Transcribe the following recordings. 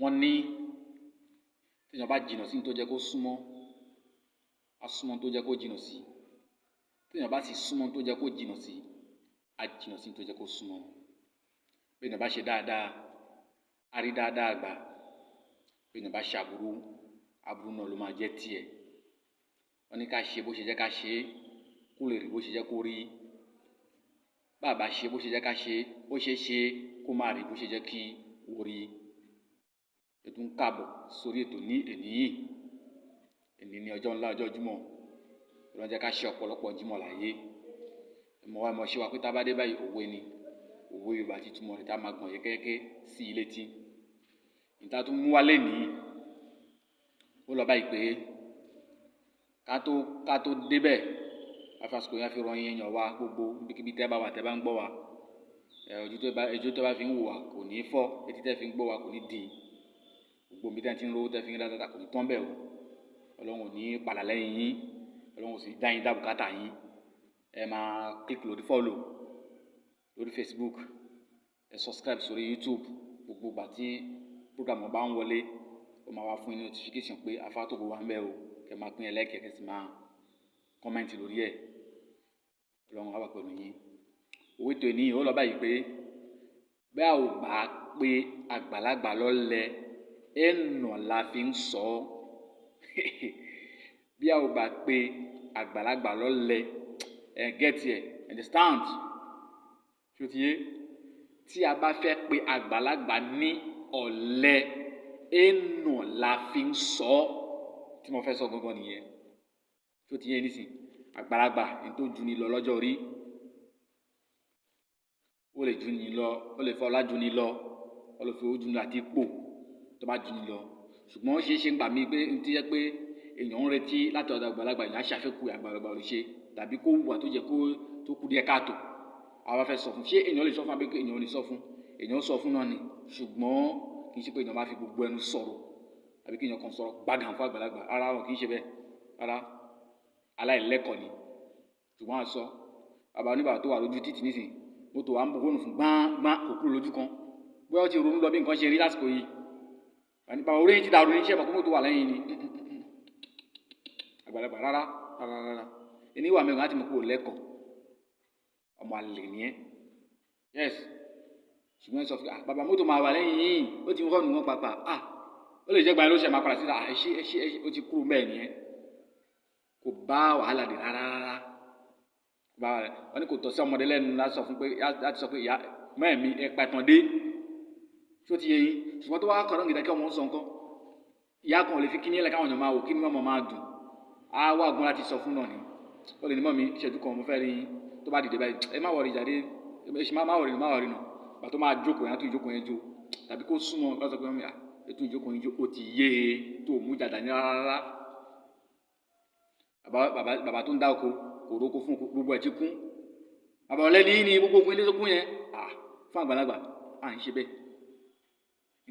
wọ́n ní téèyàn bá jìnnà sí ní tó jẹ́ kó súnmọ́ á súnmọ́ tó jẹ́ kó jìnnà sí, téèyàn bá sì súnmọ́ tó jẹ́ kó jìnnà sí á jìnnà sí tó jẹ́ kó súnmọ́. Béèyàn bá ṣe dáadáa á rí dáadáa gbà, béèyàn bá ṣe aburú aburú náà ló máa jẹ́ tiẹ̀. Wọ́n ní ká ṣe bó ṣe jẹ́ ká ṣe kó lè rí bó ṣe jẹ́ kó rí, bá a bá ṣe bó ṣe jẹ́ ká ṣe ó ṣeé ṣe kó má rí bó ṣe jẹ́ kí ó rí. Ètò ń káàbọ̀ sórí ètò ní èní ní ọjọ́ ńlá ọjọ́ Jímọ̀. Ọlọ́run jẹ́ ká ṣe ọ̀pọ̀lọpọ̀ Jímọ̀ láyé. Ẹ̀mọ̀ wa mọ̀ ṣe wa pé tá a bá dé báyìí òwe ni, òwe Yorùbá ti túmọ̀ rẹ̀ tá a máa gbọ̀n yẹ́kẹ́yẹ́kẹ́ sí ilé tí. Ìta tún mú wálé nìyí ó lọ báyìí pé ká tó débẹ̀ afásitì yẹn fi ròyìn èèyàn wa gbogbo ibikíbi tẹ́ bá wà tẹ́ bá ń gbọ́ wa, ojú tó bá fi ń wò wá kò ní fọ́, etí tẹ́ fi ń gbọ́ wa kò ní di, gbogbo ibi tẹ́ ti ń rówó tẹ́ fi ń dáadáa kò ní tán bẹ́ẹ̀ o. Ọlọ́run ò ní padà lẹ́yìn yín, Ọlọ́run ò sì dá yín dá bùkátà yín. Ẹ máa click lórí follow lórí Facebook, ẹ subscribe sórí YouTube, gbogbo ìgbà tí program bá ń wọlé ó máa wá fún yín notification pé Afatogo wà ń bẹ̀ o, kẹ́ máa pín ẹlẹ́kẹ̀ẹ́ kẹ́ sì máa kọ́mẹ́ǹtì lórí ẹ̀. Ọlọ́run á wà pẹ̀lú yín. Òwe tó ní ó lọ báyìí pé bí a ò bá pé àgbàlagbà lọ́lẹ ẹ̀nà la fi ń sọ ọ́. Bí a ò bá pé àgbàlagbà lọ́lẹ get here, understand? Ṣé o ti yé? Tí a bá fẹ́ pé àgbàlagbà ní ọ̀lẹ ẹ̀nà la fi ń sọ ọ́, tí mo fẹ́ sọ gangan nìyẹn. Ṣé o ti yé nísìn? Àgbàlagbà ẹni tó jù ní lọ lọ́jọ́ orí, ó lè jù ní lọ, ó lè fọ ọlá jù ní lọ, ó lè fi owó jù ní àti ipò tó bá jù ní lọ. Ṣùgbọ́n ó ṣeé ṣe ń gbà mí pé n ti jẹ́ pé èèyàn ń retí láti ọ̀dọ̀ àgbàlagbà èèyàn á ṣàfẹ́kù àgbàlagbà ò lè ṣe, tàbí kó wùwà tó jẹ́ kó tó kù díẹ̀ káàtó. Àwa fẹ́ sọ fún, ṣé èèyàn lè sọ fún abẹ́ pé èèyàn ò lè sọ fún? Èèyàn sọ fún náà ni, ṣùgbọ́n kì í ṣe pé èèyàn bá fi gbogbo ẹnu sọ̀rọ̀ àbí kí èèyàn kan sọ̀rọ̀ gbàgàn fún àgbàlagbà. Rárá wọn kì í ṣe bẹ́ẹ̀. Rárá aláìlẹ́kọ̀ọ́ ni. Ṣùgbọ́n a sọ bàbá oníbàbà tó wà lójú títì nísìn, mọ́tò wa ń bọ̀ fún gbáǹgbáǹ kò kúrò lójú kan. Bóyá ó ti ronú lọ bí nǹkan ṣe rí lásìkò yìí. Bàbá orí yín ti dàrú ní iṣẹ́ ìbọn mọ́tò wà lẹ́yìn ni. Àgbàlagbà rárá. Ẹni wà mẹ́rin láti mọ̀ pé ò lẹ́kọ̀ọ́. Ọmọ àlè ni ẹ́. Yes. Ṣùgbọ́n sọ fún bàbá mọ́tò máa wà lẹ́yìn yìí, ó ti ń rọ́ọ̀nù wọn pàpà. Ó lè jẹ́ gbà ló ṣe máa padà sí ẹṣí ó ti kúrò bẹ́ẹ̀ ni ẹ́. Kò bá wàhálà dé rárá. Wọ́n ní kò tọ́ sí ọmọdé lẹ́nu láti sọ pé ìyá mẹ́ẹ̀mí ẹ pàtàn dé. Ṣé ó ti yé yín? Ṣùgbọ́n tó wá kọ̀ lọ́ngìdá kí ọmọ ń sọ nǹkan. Ìyá kan ò lè fi kíní ẹlẹ́ka àwọn èèyàn máa wò kí ni wọ́n máa dùn. Á wá gún láti sọ fún náà ni. Ó lè ní mọ́ mi ìṣẹ́jú kan mo fẹ́ rí yín tó bá dìde báyìí. Ẹ má wọrí jáde, má wọrí náà. Gbà tó máa jókòó yẹn á tún ìjókòó yẹn jó. Tàbí kó súnmọ́ lọ́sọ̀ pé mọ́mí ètò ìjókòó yẹn jó ó ti yé e tó mú jàdá ní rárá. Bàbá tó ń dá oko kò róko fún gbogbo ẹ̀ ti kún. Bàbá ọ̀lẹ́ni ní gbogbo ogun ilé tó kún yẹn fún àgbàlagbà à ń ṣe bẹ́ẹ̀.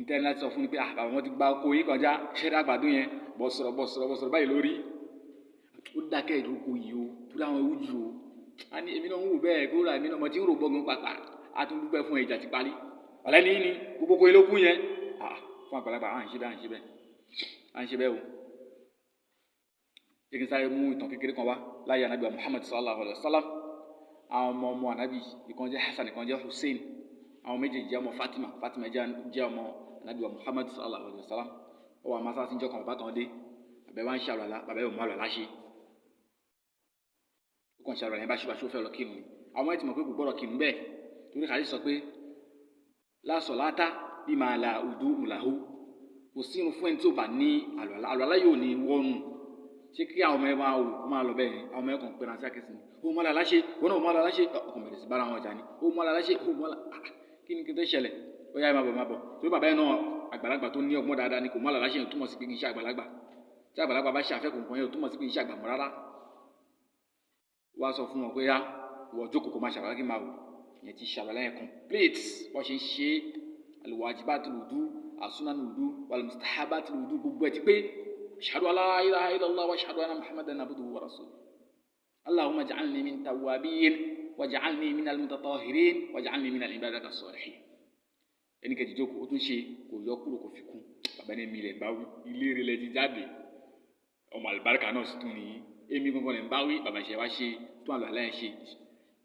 Ìtẹ́ni láti sọ fún ni pé bàbá wọn ti gba oko yìí kọjá ṣẹ́dá àgbàdo yẹn bọ̀ sọ̀rọ̀ báyìí lórí. Ó dákẹ́ ìdókòó yìí o torí àwọn ewu jù o. A ní èmi náà ń wò bẹ́ẹ̀ kó ra èmi náà mo ti ń rò bọ́gun pàpà a tún dúpẹ́ fún ìjà ti parí. Ọ̀lẹ́ni ní gbogbo oko ilé kún yẹn fún àgbàlagbà à ń ṣe bẹ́ẹ̀ o. Jẹ́ kí n sáré mú ìtàn kékeré kan wá láyé Ànábì Muhammad sallallahu alaihi wasallam. Àwọn ọmọ Ànábì ìkan jẹ́ Hassan ìkan jẹ́ Hussein. Àwọn méjèèjì jẹ́ ọmọ Fatima jẹ́ ọmọ Ànábì Muhammad sallallahu alaihi wasallam. Ó wà máa sáà sí ìjọ kan bàbá kan dé. Bàbá wa ń ṣe àlùwàlá, bàbá yóò mú àlùwàlá ṣe. Ó kàn ṣe àlùwàlá yẹn báṣubàṣu ó fẹ́ lọ kírun ni. Àwọn ẹ̀tì mọ̀ pé kò gbọ́dọ̀ kírun bẹ́ẹ̀. Torí kàdí sọ pé la salata liman la wudu'a lahu. Kò sí irun fún ẹni tí ó bá ní àlùwàlá. Àlùwàlá yóò ní wọ́nù. Ṣé kí àwọn ọmọ ẹ máa wò máa lọ bẹ́ẹ̀ ni? Àwọn ọmọ ẹ kàn pẹ́ran sí àkẹ́sì ni. Ó mọ́ àlùwàlá ṣe, wọ́n náà mọ́ àlùwàlá ṣe. Ọkàn bẹ̀rẹ̀ sí bára wọn jà ni. Ó mọ́ àlùwàlá ṣe, ó mọ́ àlùwàlá. Kí ni kí n tó ṣẹlẹ̀? Ó yá ẹ máa bọ̀. Torí bàbá yẹn náà àgbàlagbà tó ní ọgbọ́n dáadáa ni kò mọ́ àlùwàlá ṣe yẹn túmọ̀ sí pé kì í ṣe àgbàlagbà. Tí àgbàlagbà bá ṣe àfẹ́kù nǹkan yẹn túmọ̀ sí pé kì í ṣe àgbàmọ́ rárá. Wá sọ fún wọn pé wọ́n jókòó kó máa ṣàlàyé kí máa wò. Ìyẹn ti ṣàlàyé yẹn complete. Wọ́n ṣe ń ṣe al-wajibatul wudu, as-sunanul wudu, wal-mustahabatul wudu gbogbo ẹ̀ ti pé. Ashhadu an la ilaha illallah wa ashhadu anna Muhammadan abduhu wa rasuluhu. Allahumma ij'alni min tawwabin waj'alni minal mutatahhirin waj'alni minal ibadati as-salihin. Ẹni kejì jókòó ó tún ṣe kò yọ kúrò kò fi kún. bàbá ní mi lẹ̀ ń bá wí ilé rẹ̀ lẹ ti jáde ọmọ àlùbáríkà náà sì tún nìyí èmi gangan lẹ̀ ń bá wí bàbá ìṣẹ̀ wá ṣe tún àlọ́ àlẹ́ ṣe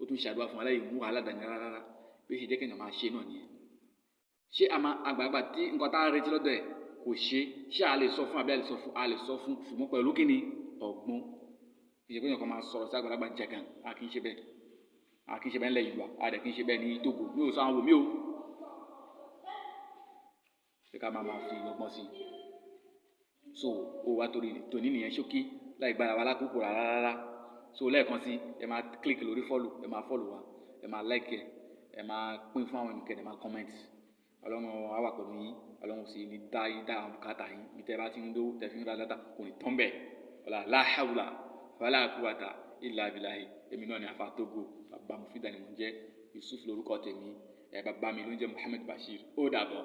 ó tún ṣàdúrà fún aláì mú aládàáni rárá bí ó ṣe jẹ́ kéèyàn máa ṣe náà nìyẹn ṣé àgbààgbà tí nǹkan tá a retí lọ́dọ̀ ẹ̀ kò ṣé a lè sọ fún àbí a lè sọ fún ṣùgbọ́n pẹ̀lú kíni ọgbọ́n ìṣègùn yẹn kan máa sọ̀rọ̀ sí àgbàlagbà jẹ̀gàn a kì í ṣe bẹ́ẹ̀ ńlẹ̀ Yorùbá a dẹ̀ kì í ṣe bẹ́ẹ̀ ní Togo mi ò sọ àwọn wò mí o ṣé ká máa fi ọgbọ́n sí i so ó wá torí tòní nìyẹn ṣókí láì gbára wa lákòókò rárá so lẹ́ẹ̀kan sí ẹ máa click lórí follow ẹ máa follow wa ẹ máa like ẹ máa pín fún àwọn ènìyàn ẹ máa comment Ọlọ́run á wà pẹ̀lú yín Ọlọ́run sì ní dá àwọn bùkátà yín bí tẹ́ bá ti ń lówó tẹ́ fi ń ra dátà kò ní tán bẹ́ẹ̀ ọ̀la la hawla wala quwwata illa billahi èmi náà ni àfa Togo bàbá Mufida ni mo ń jẹ́ Yusuf lórúkọ tèmi bàbá mi ló ń jẹ́ Muhammed Bashir ó dàbọ̀.